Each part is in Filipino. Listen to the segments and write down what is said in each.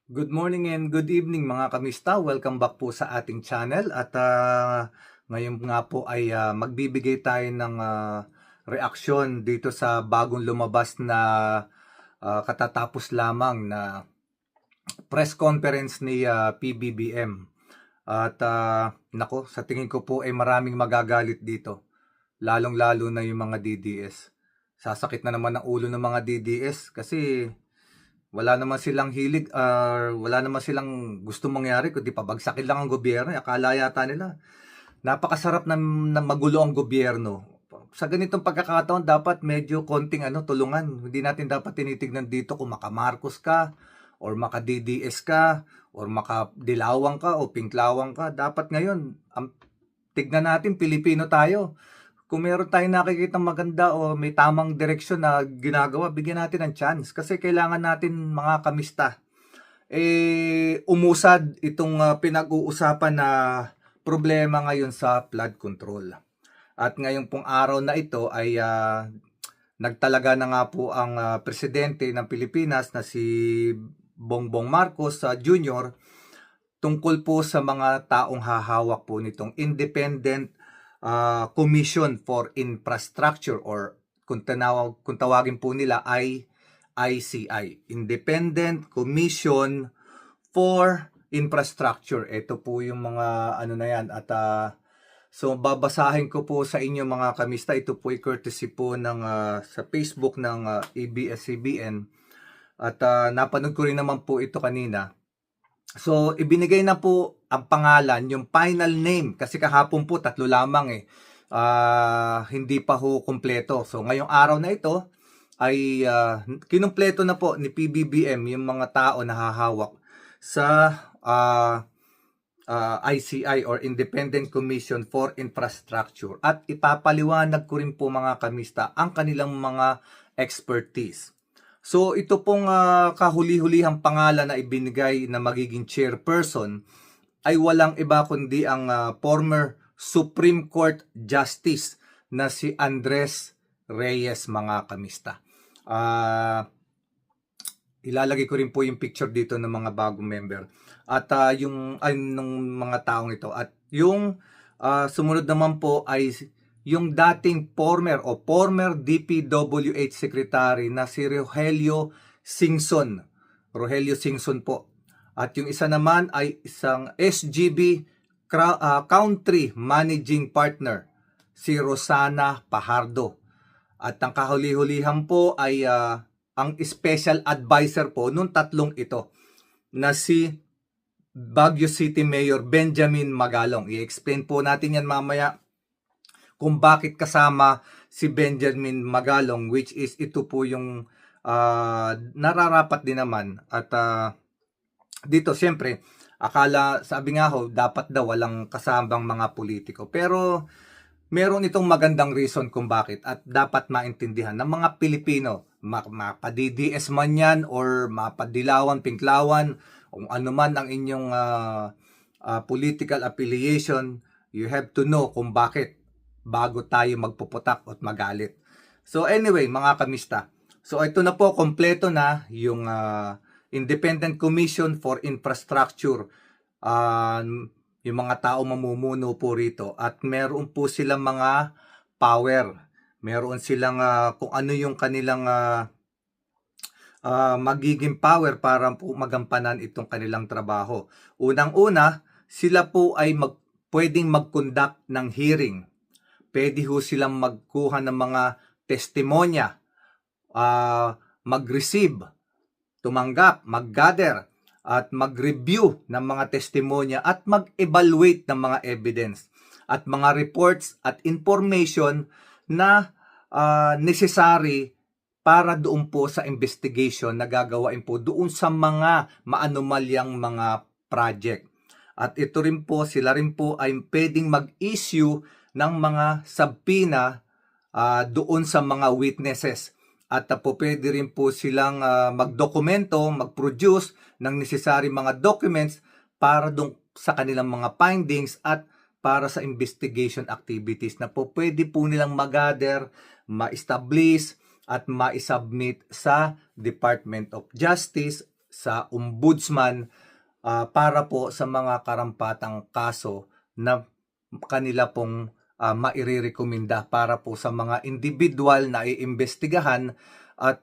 Good morning and good evening mga kamista. Welcome back po sa ating channel at ngayon nga po ay magbibigay tayo ng reaksyon dito sa bagong lumabas na katatapos lamang na press conference ni PBBM. At nako, sa tingin ko po ay maraming magagalit dito. Lalong-lalo na yung mga DDS. Sasakit na naman ang ulo ng mga DDS kasi wala naman silang hilig wala naman silang gusto mangyari kundi pabagsakin lang ang gobyerno. Akala yata nila napakasarap na magulo ang gobyerno. Sa ganitong pagkakataon dapat medyo konting tulungan. Hindi natin dapat tinitignan dito kung maka-Marcos ka or maka-DDS ka or maka-Dilawang ka o Pinklawang ka. Dapat ngayon tignan natin Pilipino tayo. Kung meron tayong nakikitang maganda o may tamang direksyon na ginagawa, bigyan natin ng chance. Kasi kailangan natin mga kamista. Umusad itong pinag-uusapan na problema ngayon sa flood control. At ngayong pong araw na ito ay nagtalaga na nga po ang presidente ng Pilipinas na si Bongbong Marcos Jr. tungkol po sa mga taong hahawak po nitong Independent Commission for Infrastructure or kung tawagin po nila ay ICI, Independent Commission for Infrastructure. Ito po yung mga na yan at so babasahin ko po sa inyo mga kamista. Ito po ay courtesy po ng sa Facebook ng ABS-CBN at napanood ko rin naman po ito kanina. So, ibinigay na po ang pangalan, yung final name, kasi kahapon po, 3 lamang hindi pa ho kumpleto. So, ngayong araw na ito, ay kinumpleto na po ni PBBM yung mga tao na hahawak sa ICI or Independent Commission for Infrastructure. At ipapaliwanag ko rin po mga kamista ang kanilang mga expertise. So ito pong kahuli-hulihang pangalan na ibinigay na magiging chairperson ay walang iba kundi ang former Supreme Court Justice na si Andres Reyes mga kamista. Ilalagay ko rin po yung picture dito ng mga bagong member at yung ng mga taong ito. At yung sumunod naman po ay yung dating former DPWH Secretary na si Rogelio Singson. Rogelio Singson po. At yung isa naman ay isang SGB Country Managing Partner, si Rosana Pajardo. At ang kahuli-hulihan po ay ang special advisor po nung tatlong ito na si Baguio City Mayor Benjamin Magalong. I-explain po natin yan mamaya kung bakit kasama si Benjamin Magalong, which is ito po yung nararapat din naman. At dito siyempre sabi nga ho, dapat daw walang kasamang mga politiko, pero meron itong magandang reason kung bakit at dapat maintindihan ng mga Pilipino, mapa-DDS man yan or mapa-Dilawan, Pinklawan, kung ano man ang inyong political affiliation, you have to know kung bakit bago tayo magpuputak at magalit. So anyway, mga kamista. So ito na po, kompleto na yung Independent Commission for Infrastructure. Yung mga tao mamumuno po rito. At meron po silang mga power. Meron silang kung ano yung kanilang magiging power para po magampanan itong kanilang trabaho. Unang-una, sila po ay pwedeng mag-conduct ng hearing. Pwede ho silang magkuha ng mga testimonya, mag-receive, tumanggap, mag-gather, at mag-review ng mga testimonya at mag-evaluate ng mga evidence at mga reports at information na necessary para doon po sa investigation na gagawain po doon sa mga maanomalyang mga project. At ito rin po, sila rin po ay pwedeng mag-issue ng mga subpoena doon sa mga witnesses. At po pwede rin po silang magdokumento, mag-produce ng necessary mga documents para doon sa kanilang mga findings at para sa investigation activities na po pwede po nilang mag-gather, ma-establish at ma-submit sa Department of Justice, sa ombudsman para po sa mga karampatang kaso na kanila pong mairerekomenda para po sa mga individual na iimbestigahan at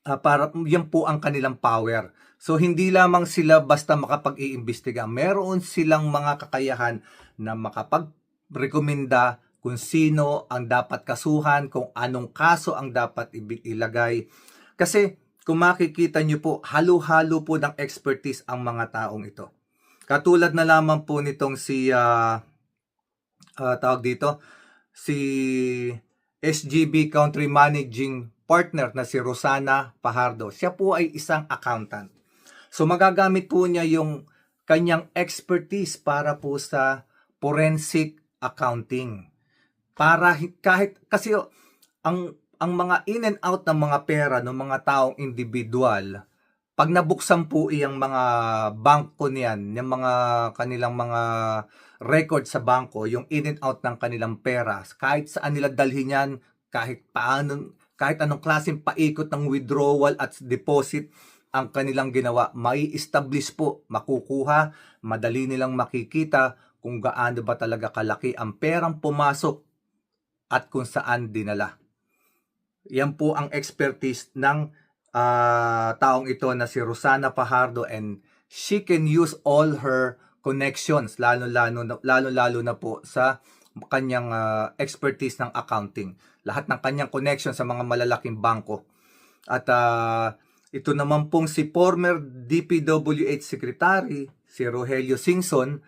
para yan po ang kanilang power. So hindi lamang sila basta makapag-iimbestiga, meron silang mga kakayahan na makapag-rekomenda kung sino ang dapat kasuhan, kung anong kaso ang dapat ilagay. Kasi kung makikita nyo po, halo-halo po ng expertise ang mga taong ito. Katulad na lamang po nitong si tawag dito, si SGB Country Managing Partner na si Rosana Fajardo. Siya po ay isang accountant. So magagamit po niya yung kanyang expertise para po sa forensic accounting. Para kahit kasi ang mga in and out ng mga pera ng mga taong individual, pag nabuksan po iyang mga bangko niyan, yung mga kanilang mga record sa bangko, yung in and out ng kanilang pera, kahit saan nila dalhin yan, kahit paano, kahit anong klaseng paikot ng withdrawal at deposit ang kanilang ginawa, may establish po, makukuha, madali nilang makikita kung gaano ba talaga kalaki ang perang pumasok at kung saan dinala. Yan po ang expertise ng taong ito na si Rosana Fajardo, and she can use all her connections, lalo na po sa kanyang expertise ng accounting. Lahat ng kanyang connection sa mga malalaking bangko. At ito naman pong si former DPWH Secretary, si Rogelio Singson,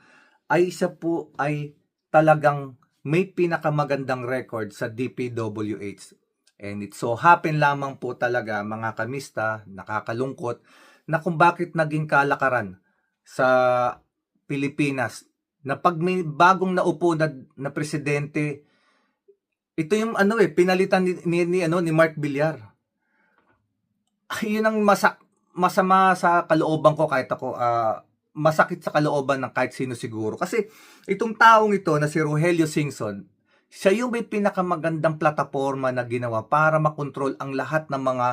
ay isa po ay talagang may pinakamagandang record sa DPWH. And it so happen lamang po talaga, mga kamista, nakakalungkot, na kung bakit naging kalakaran sa Pilipinas na pag may bagong naupo na presidente, ito yung pinalitan ni Mark Villar. Yun ang masama sa kalooban ko, kahit ako masakit sa kalooban ng kahit sino siguro. Kasi itong taong ito na si Rogelio Singson, siya yung may pinakamagandang plataforma na ginawa para makontrol ang lahat ng mga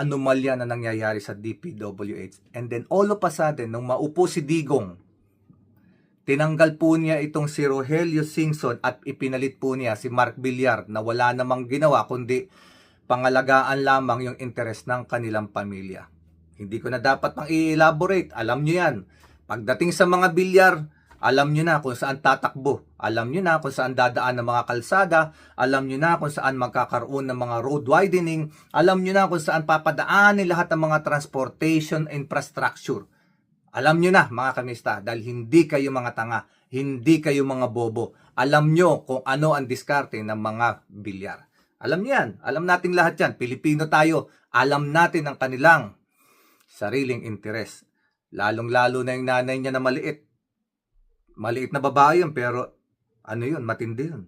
anomalya na nangyayari sa DPWH. And then all of a sudden, nung maupo si Digong, tinanggal po niya itong si Rogelio Singson at ipinalit po niya si Mark Villar na wala namang ginawa kundi pangalagaan lamang yung interes ng kanilang pamilya. Hindi ko na dapat pang i-elaborate. Alam nyo yan. Pagdating sa mga Villar, alam nyo na kung saan tatakbo. Alam nyo na kung saan dadaan ng mga kalsada. Alam nyo na kung saan magkakaroon ng mga road widening. Alam nyo na kung saan papadaanin lahat ng mga transportation infrastructure. Alam nyo na, mga kamista, dahil hindi kayo mga tanga, hindi kayo mga bobo. Alam nyo kung ano ang diskarte ng mga Villar. Alam nyo yan. Alam natin lahat yan. Pilipino tayo. Alam natin ang kanilang sariling interes. Lalong-lalo na yung nanay niya na maliit. Maliit na babae yun, pero matindi yun.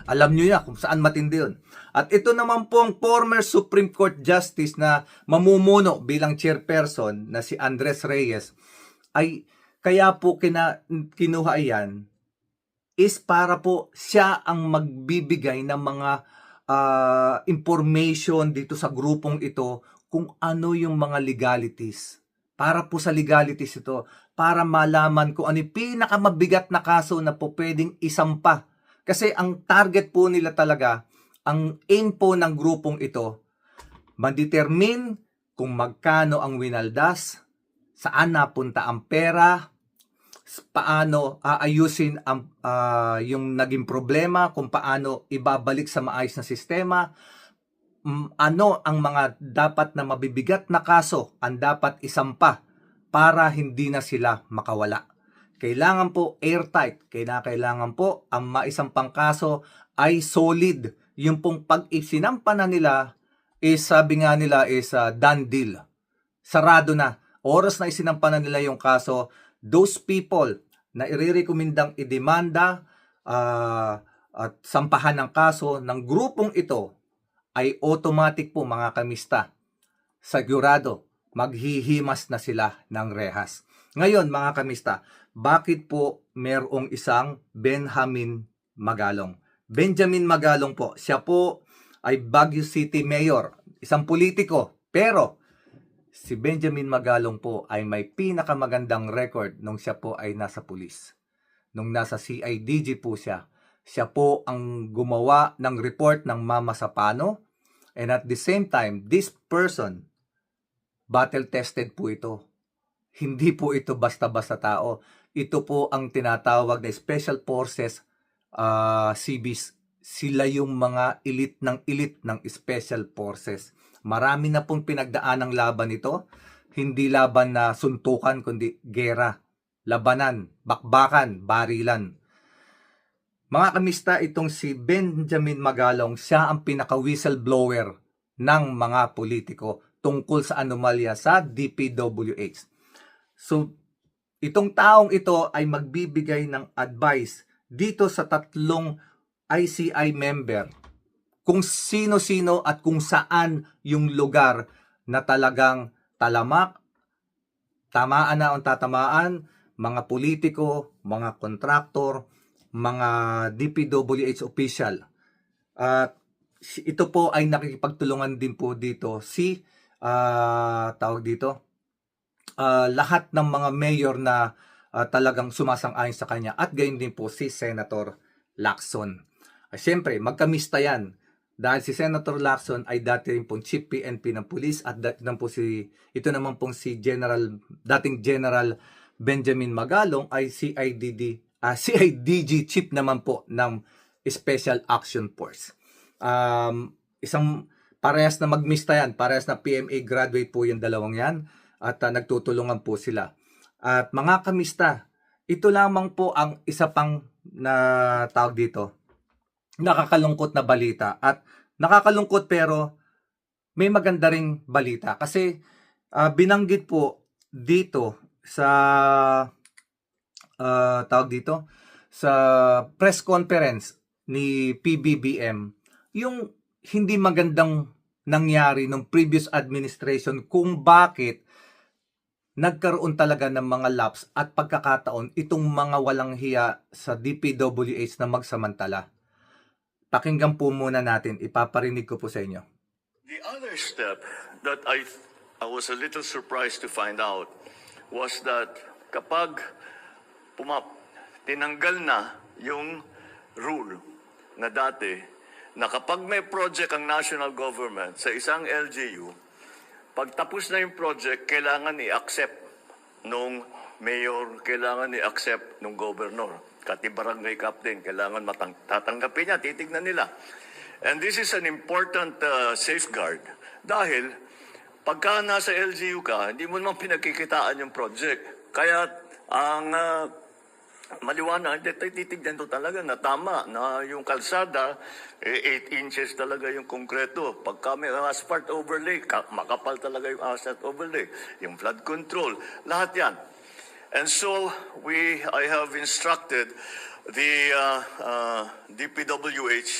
Alam nyo yan kung saan matindi yun. At ito naman po ang former Supreme Court Justice na mamumuno bilang chairperson na si Andres Reyes, ay kaya po kinuha yan is para po siya ang magbibigay ng mga information dito sa grupong ito kung ano yung mga legalities. Para po sa legalities ito, para malaman kung ano yung pinakamabigat na kaso na po pwedeng isampa. Kasi ang target po nila talaga, ang aim po ng grupong ito, ma-determine kung magkano ang winaldas, saan napunta ang pera, paano aayusin yung naging problema, kung paano ibabalik sa maayos na sistema, ano ang mga dapat na mabibigat na kaso ang dapat isampa para hindi na sila makawala. Kailangan po airtight, kailangan po ang maisampang kaso ay solid. Yung pong pag-isinampa na nila is, sabi nga nila, is done deal. Sarado na. Oras na isinampa na nila yung kaso, those people na irerekomendang idemanda at sampahan ng kaso ng grupong ito ay automatic po, mga kamista, sigurado maghihimas na sila ng rehas. Ngayon, mga kamista, bakit po merong isang Benjamin Magalong? Benjamin Magalong po, siya po ay Baguio City Mayor, isang politiko Pero si Benjamin Magalong po ay may pinakamagandang record nung siya po ay nasa pulis. Nung nasa CIDG po siya. Siya po ang gumawa ng report ng Mama Sapano. And at the same time, this person, battle-tested po ito. Hindi po ito basta-basta tao. Ito po ang tinatawag na Special Forces CBs. Sila yung mga elite ng Special Forces. Marami na pong pinagdaan ng laban ito. Hindi laban na suntukan, kundi gera, labanan, bakbakan, barilan. Mga kamista, itong si Benjamin Magalong, siya ang pinaka-whistleblower ng mga politiko tungkol sa anomalya sa DPWH. So, itong taong ito ay magbibigay ng advice dito sa tatlong ICI member kung sino-sino at kung saan yung lugar na talagang talamak, tamaan na ang tatamaan, mga politiko, mga kontraktor, mga DPWH official. At ito po ay nakikipagtulungan din po dito si lahat ng mga mayor na talagang sumasang-ayon sa kanya at gayon din po si Senator Lacson. Siyempre, magkamista yan. Dahil si Senator Lacson ay dati rin pong Chief PNP ng Police at ito naman pong si dating General Benjamin Magalong ay CIDG Chief naman po ng Special Action Force. Isang parehas na magmista yan, parehas na PMA graduate po yung dalawang yan at nagtutulungan po sila. At mga kamista, ito lamang po ang isa pang na tawag dito, nakakalungkot na balita. At nakakalungkot pero may maganda ring balita kasi binanggit po dito sa sa press conference ni PBBM yung hindi magandang nangyari ng previous administration kung bakit nagkaroon talaga ng mga lapse at pagkakataon itong mga walang hiya sa DPWH na magsamantala. Pakinggan po muna natin, ipaparinig ko po sa inyo. The other step that I was a little surprised to find out was that kapag tinanggal na yung rule na dati na kapag may project ang national government sa isang LGU, pagtapos na yung project, kailangan i-accept nung mayor, kailangan i-accept nung governor. Kati barangay captain, kailangan tatanggapin niya, titignan nila. And this is an important safeguard dahil pagka nasa LGU ka, hindi mo naman pinagkikitaan yung project. Kaya ang maliwanag, titignan to talaga na tama, na yung kalsada, 8 inches talaga yung konkreto. Pagka may asphalt overlay, makapal talaga yung asphalt overlay. Yung flood control, lahat yan. And so, I have instructed the DPWH,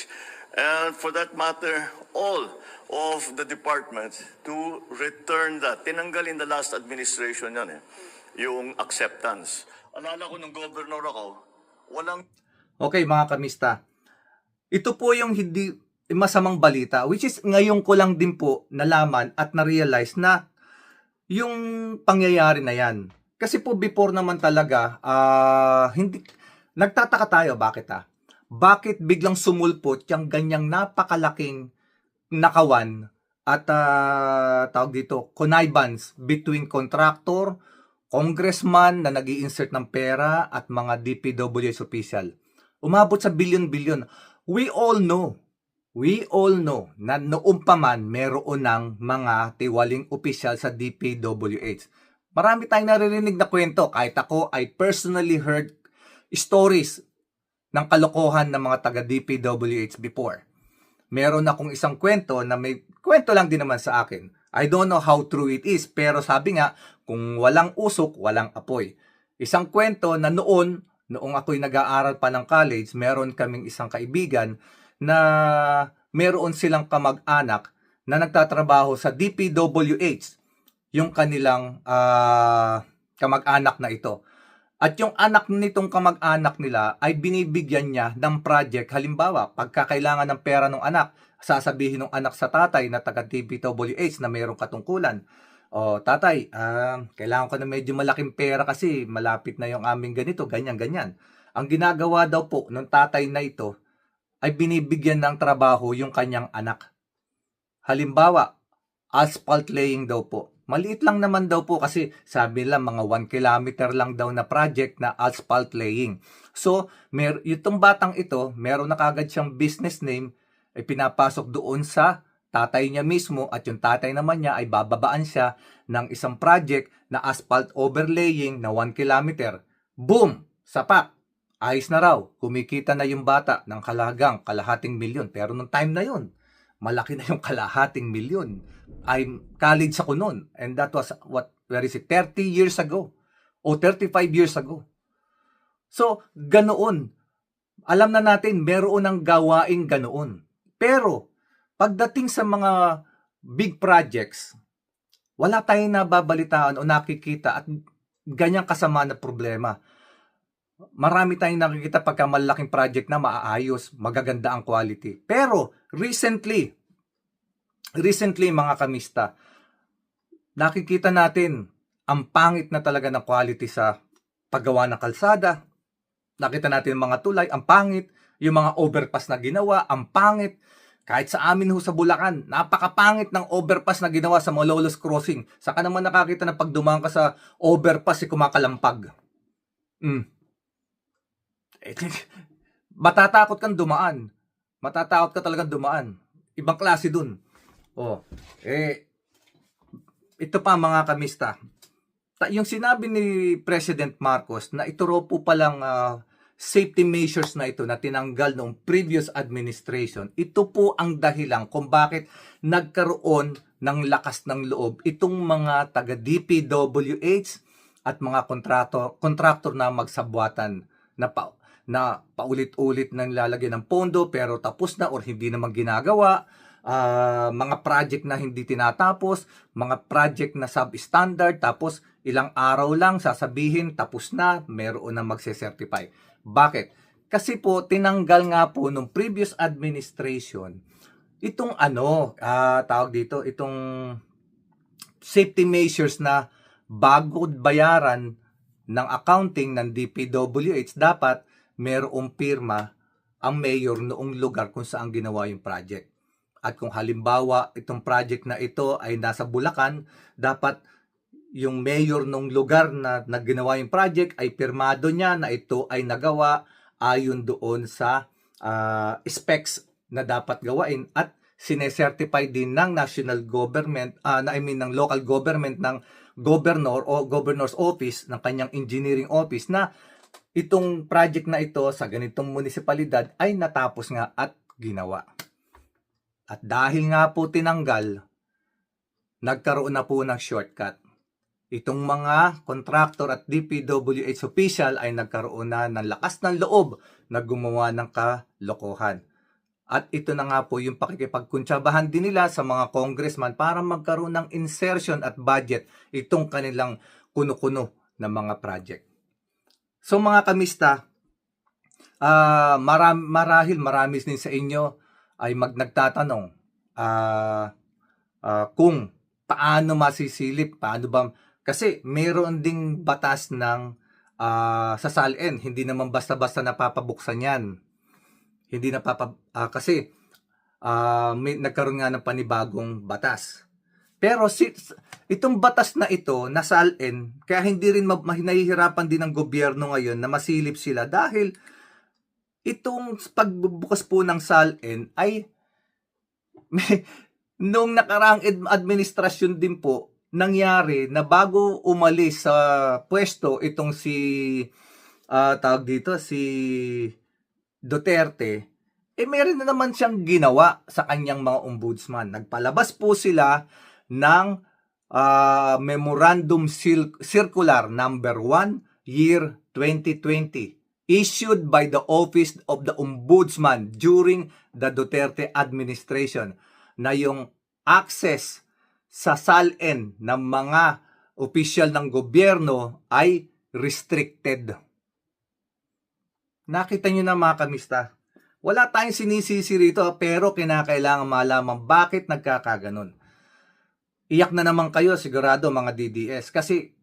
and for that matter, all of the departments to return that. Tinanggal in the last administration yan yung acceptance. Alala ko nung governor ako, walang... Okay mga kamista, ito po yung hindi masamang balita, which is ngayon ko lang din po nalaman at na-realize na yung pangyayari na yan. Kasi po before naman talaga, hindi nagtataka tayo bakit biglang sumulpot yung ganyang napakalaking nakawan at connivance between contractor, congressman na nag-i-insert ng pera at mga DPWH official. Umabot sa bilyon-bilyon. We all know na noong pa man meron ng mga tiwaling opisyal sa DPWH. Marami tayong naririnig na kwento. Kahit ako, I personally heard stories ng kalokohan ng mga taga-DPWH before. Meron akong isang kwento na may kwento lang din naman sa akin. I don't know how true it is, pero sabi nga, kung walang usok, walang apoy. Isang kwento na noong ako'y nag-aaral pa ng college, meron kaming isang kaibigan na meron silang kamag-anak na nagtatrabaho sa DPWH, yung kanilang kamag-anak na ito. At yung anak nitong kamag-anak nila ay binibigyan niya ng project. Halimbawa, pagkakailangan ng pera ng anak, sasabihin ng anak sa tatay na taga-DPWH na mayroong katungkulan. O, tatay, kailangan ko na medyo malaking pera kasi malapit na yung aming ganito, ganyan, ganyan. Ang ginagawa daw po ng tatay na ito ay binibigyan ng trabaho yung kanyang anak. Halimbawa, asphalt laying daw po. Maliit lang naman daw po kasi sabi lang mga 1 kilometer lang daw na project na asphalt laying. So, itong batang ito, meron na kagad siyang business name, ay pinapasok doon sa tatay niya mismo at yung tatay naman niya ay bababaan siya ng isang project na asphalt overlaying na 1 kilometer. Boom! Sapat! Ayos na raw. Kumikita na yung bata ng kalagang kalahating milyon. Pero nung time na yun, malaki na yung kalahating milyon. I'm college ako noon. And that was, 30 years ago. O 35 years ago. So, ganoon. Alam na natin, meron ng gawaing ganoon. Pero, pagdating sa mga big projects, wala tayong nababalitaan o nakikita at ganyang kasama na problema. Marami tayong nakikita pagka malaking project na maaayos, magaganda ang quality. Pero, recently mga kamista, nakikita natin ang pangit na talaga ng quality sa paggawa ng kalsada. Nakita natin mga tulay, ang pangit. Yung mga overpass na ginawa, ang pangit. Kahit sa amin ho sa Bulacan, napakapangit ng overpass na ginawa sa Malolos Crossing. Saka naman nakakita na pag dumaan ka sa overpass, kumakalampag. Matatakot kang dumaan. Matatakot ka talagang dumaan. Ibang klase dun. Ito pa mga kamista. Yung sinabi ni President Marcos na ito raw po palang safety measures na ito na tinanggal noong previous administration, ito po ang dahilan kung bakit nagkaroon ng lakas ng loob itong mga taga DPWH at mga kontraktor na magsabwatan na paulit-ulit nang lalagyan ng pondo pero tapos na or hindi naman ginagawa. Mga project na hindi tinatapos, mga project na substandard, tapos ilang araw lang sasabihin tapos na, meron na magse-certify. Bakit? Kasi po tinanggal nga po nung previous administration itong itong safety measures na bago bayaran ng accounting ng DPWH, dapat merong pirma ang mayor noong lugar kung saan ginawa yung project. At kung halimbawa itong project na ito ay nasa Bulacan, dapat yung mayor ng lugar na ginawa yung project ay pirmado niya na ito ay nagawa ayon doon sa specs na dapat gawain at sinecertify din ng national government, ng local government ng governor o governor's office ng kanyang engineering office na itong project na ito sa ganitong munisipalidad ay natapos nga at ginawa. At dahil nga po tinanggal, nagkaroon na po ng shortcut. Itong mga kontraktor at DPWH official ay nagkaroon na ng lakas ng loob na gumawa ng kalokohan. At ito na nga po yung pakikipagkuntsabahan din nila sa mga congressman para magkaroon ng insertion at budget itong kanilang kuno-kuno na mga project. So mga kamista, marami din sa inyo ay nagtatanong kung paano masisilip, paano ba, kasi mayroon ding batas ng sa SALN, hindi naman basta-basta napapabuksan yan. Hindi kasi may nagkaroon nga ng panibagong batas. Pero itong batas na ito na SALN, kaya hindi rin nahihirapan din ng gobyerno ngayon na masilip sila dahil itong pagbubukas po ng SALN ay nung nakaraang administrasyon din po nangyari na bago umalis sa pwesto itong si Duterte, meron na naman siyang ginawa sa kanyang mga ombudsman. Nagpalabas po sila ng Memorandum Circular number 1 year 2020 issued by the Office of the Ombudsman during the Duterte administration na yung access sa SALN ng mga opisyal ng gobyerno ay restricted. Nakita nyo na mga kamista. Wala tayong sinisisi rito pero kinakailangan malaman bakit nagkakaganon. Iyak na naman kayo sigurado mga DDS kasi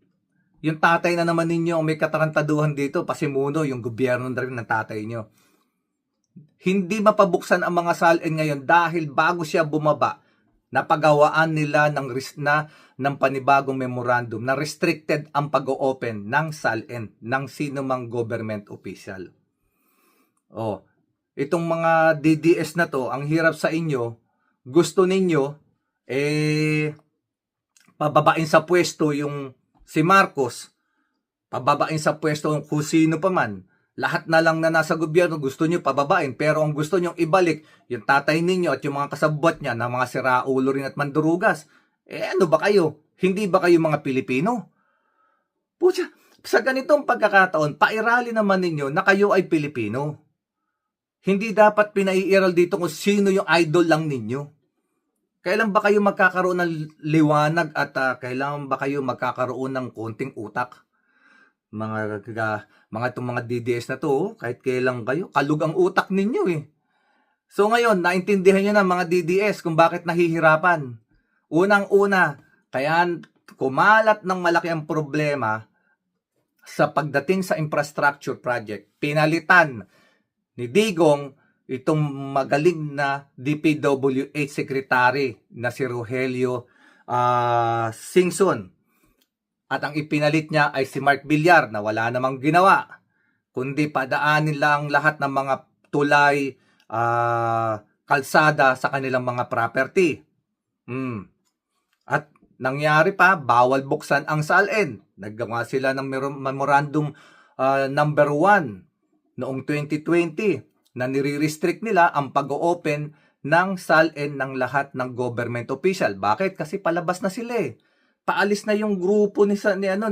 yung tatay na naman ninyo may katarantaduhan dito, pasimuno yung gobyerno na rin ng tatay nyo. Hindi mapabuksan ang mga salin ngayon dahil bago siya bumaba, napagawaan nila ng panibagong memorandum na restricted ang pag-open ng salin ng sino mang government official. Oh, itong mga DDS na to, ang hirap sa inyo, gusto ninyo pababain sa pwesto yung si Marcos, pababain sa pwesto kung sino pa man. Lahat na lang na nasa gobyerno gusto nyo pababain, pero ang gusto nyo ibalik yung tatay ninyo at yung mga kasabwat niya na mga siraulo rin at mandurugas. Ano ba kayo? Hindi ba kayo mga Pilipino? Pucha, sa ganitong pagkakataon, pairali naman ninyo na kayo ay Pilipino. Hindi dapat pinaiiral dito kung sino yung idol lang ninyo. Kailan ba kayo magkakaroon ng liwanag at kailan ba kayo magkakaroon ng konting utak? Mga itong mga DDS na to, kahit kailan kayo, kalug ang utak ninyo eh. So ngayon, naintindihan nyo na mga DDS kung bakit nahihirapan. Unang-una, kaya kumalat ng malaki ang problema sa pagdating sa infrastructure project. Pinalitan ni Digong itong magaling na DPWH Secretary na si Rogelio Singson. At ang ipinalit niya ay si Mark Villar na wala namang ginawa, kundi padaanin lang lahat ng mga tulay, kalsada sa kanilang mga property. At nangyari pa, bawal buksan ang salin. Naggawa sila ng memorandum number 1 noong 2020 na nire-restrict nila ang pag-open ng salin ng lahat ng government official. Bakit? Kasi palabas na sila eh. Paalis na yung grupo ni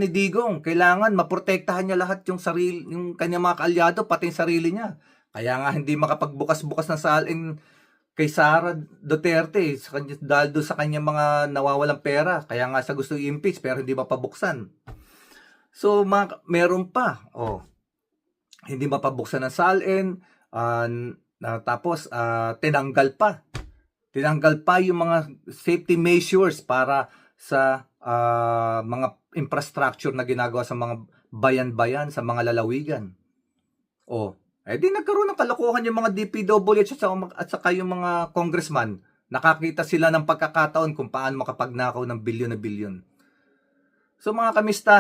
Digong. Kailangan maprotektahan niya lahat yung sarili, yung kanyang mga kaalyado, pati yung sarili niya. Kaya nga hindi makapagbukas-bukas ng salin kay Sara Duterte dahil doon sa kanyang mga nawawalang pera. Kaya nga siya gusto i-impeach pero hindi mapabuksan. So meron pa. Hindi mapabuksan ng salin. Tapos tinanggal pa yung mga safety measures para sa mga infrastructure na ginagawa sa mga bayan-bayan, sa mga lalawigan. Di nagkaroon ng kalokohan yung mga DPWH at saka yung mga congressman. Nakakita sila ng pagkakataon kung paano makapagnakaw ng bilyon na bilyon. So mga kamista,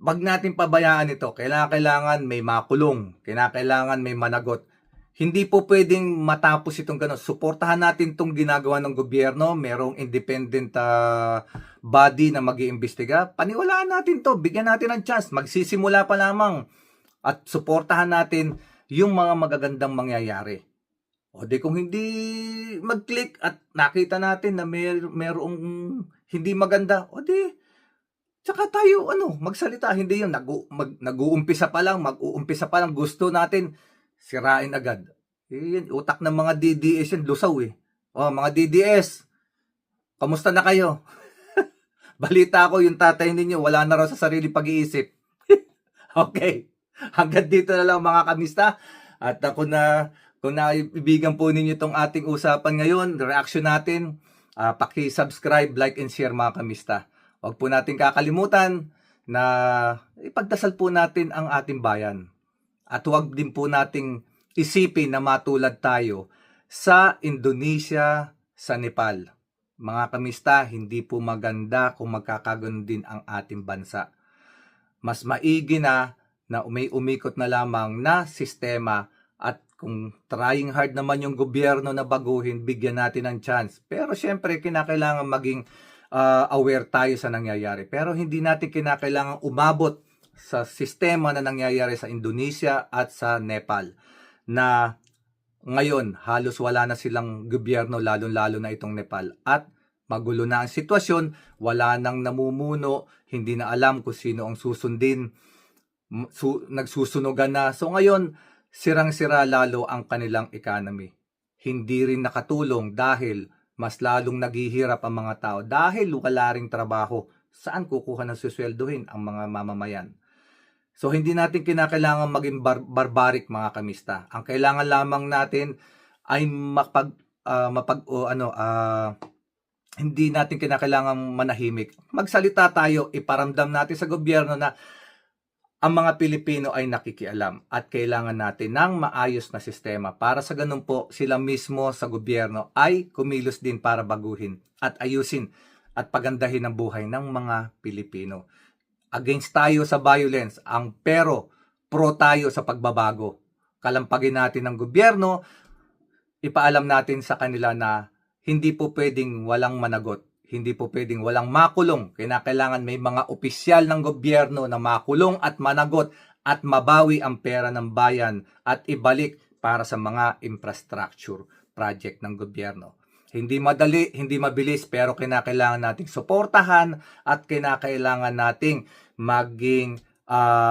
wag natin pabayaan ito. Kailangan may makulong. Kailangan may managot. Hindi po pwedeng matapos itong gano'n. Suportahan natin itong ginagawa ng gobyerno. Merong independent body na mag-iimbestiga. Paniwalaan natin to. Bigyan natin ng chance. Magsisimula pa lamang. At suportahan natin yung mga magagandang mangyayari. Di kung hindi mag-click at nakita natin na merong hindi maganda, tsaka tayo magsalita. Hindi yung mag-uumpisa pa lang, gusto natin sirain agad. Yan, utak ng mga DDS yan, lusaw eh. Mga DDS, kamusta na kayo? Balita ko yung tatay ninyo, wala na raw sa sarili pag-iisip. Okay, hanggang dito na lang mga kamista. At kung naibigan po ninyo itong ating usapan ngayon, reaction natin, paki-subscribe, like, and share mga kamista. Huwag po natin kakalimutan na ipagdasal po natin ang ating bayan. At huwag din po nating isipin na matulad tayo sa Indonesia, sa Nepal. Mga kamista, hindi po maganda kung magkakaganon din ang ating bansa. Mas maigi na umikot na lamang na sistema at kung trying hard naman yung gobyerno na baguhin, bigyan natin ng chance. Pero syempre, kinakailangan maging aware tayo sa nangyayari. Pero hindi natin kinakailangan umabot sa sistema na nangyayari sa Indonesia at sa Nepal na ngayon halos wala na silang gobyerno, lalo-lalo na itong Nepal, at magulo na ang sitwasyon, wala nang namumuno, hindi na alam kung sino ang susundin, nagsusunugan na. So ngayon sirang-sira lalo ang kanilang economy. Hindi rin nakatulong dahil mas lalong naghihirap ang mga tao dahil wala ring trabaho saan kukuha ng suswelduhin ang mga mamamayan? So hindi natin kinakailangan maging barbaric mga kamista. Ang kailangan lamang natin ay hindi natin kinakailangan manahimik. Magsalita tayo, iparamdam natin sa gobyerno na ang mga Pilipino ay nakikialam at kailangan natin ng maayos na sistema para sa ganun po sila mismo sa gobyerno ay kumilos din para baguhin at ayusin at pagandahin ang buhay ng mga Pilipino. Against tayo sa violence, pero pro tayo sa pagbabago. Kalampagin natin ang gobyerno, ipaalam natin sa kanila na hindi po pwedeng walang managot. Hindi po pwedeng walang makulong. Kailangan may mga opisyal ng gobyerno na makulong at managot at mabawi ang pera ng bayan at ibalik para sa mga infrastructure project ng gobyerno. Hindi madali, hindi mabilis, pero kinakailangan nating suportahan at kinakailangan nating maging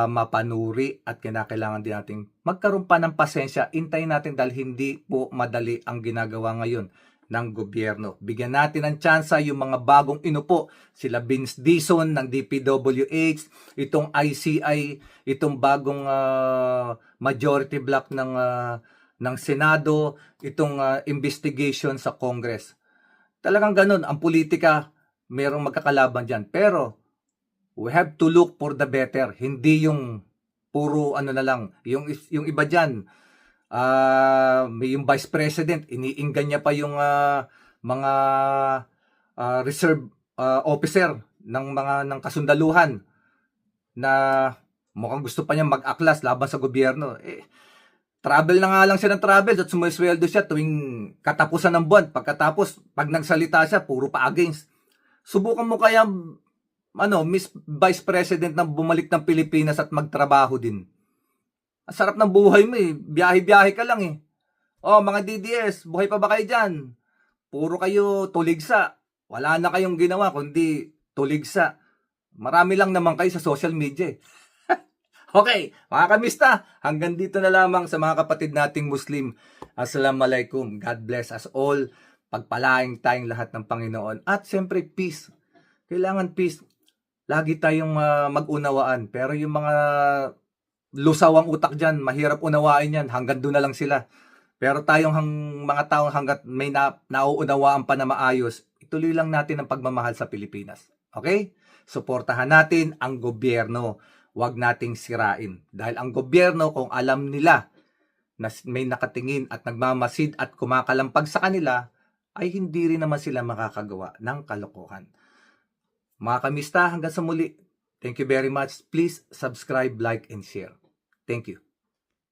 mapanuri at kinakailangan din nating magkaroon pa ng pasensya. Intayin natin dahil hindi po madali ang ginagawa ngayon ng gobyerno. Bigyan natin ng tsansa yung mga bagong inupo, sila Vince Dizon ng DPWH, itong ICI, itong bagong majority block ng Senado, itong investigation sa Congress. Talagang ganun, ang politika, merong magkakalaban dyan. Pero, we have to look for the better. Hindi yung puro na lang. Yung iba dyan, may yung vice president, iniinggan niya pa yung mga reserve officer ng kasundaluhan na mukhang gusto pa niya mag-aklas laban sa gobyerno. Travel na nga lang siya ng travel at sumusweldo siya tuwing katapusan ng buwan. Pagkatapos, pag nagsalita siya, puro pa against. Subukan mo kaya, Miss Vice President, na bumalik ng Pilipinas at magtrabaho din. Ang sarap ng buhay mo biyahe-biyahe ka lang mga DDS, buhay pa ba kayo dyan? Puro kayo tuligsa. Wala na kayong ginawa kundi tuligsa. Marami lang naman kayo sa social media. Okay, mga kamista, hanggang dito na lamang sa mga kapatid nating Muslim. Assalamualaikum. God bless us all. Pagpalaing tayong lahat ng Panginoon. At siyempre, peace. Kailangan peace. Lagi tayong mag-unawaan. Pero yung mga lusawang utak dyan, mahirap unawain yan. Hanggang doon na lang sila. Pero tayong mga taong hanggat may nauunawaan pa na maayos, ituloy lang natin ang pagmamahal sa Pilipinas. Okay? Suportahan natin ang gobyerno. Huwag nating sirain. Dahil ang gobyerno, kung alam nila na may nakatingin at nagmamasid at kumakalampag sa kanila, ay hindi rin naman sila makakagawa ng kalokohan. Mga kamista, hanggang sa muli. Thank you very much. Please subscribe, like, and share. Thank you.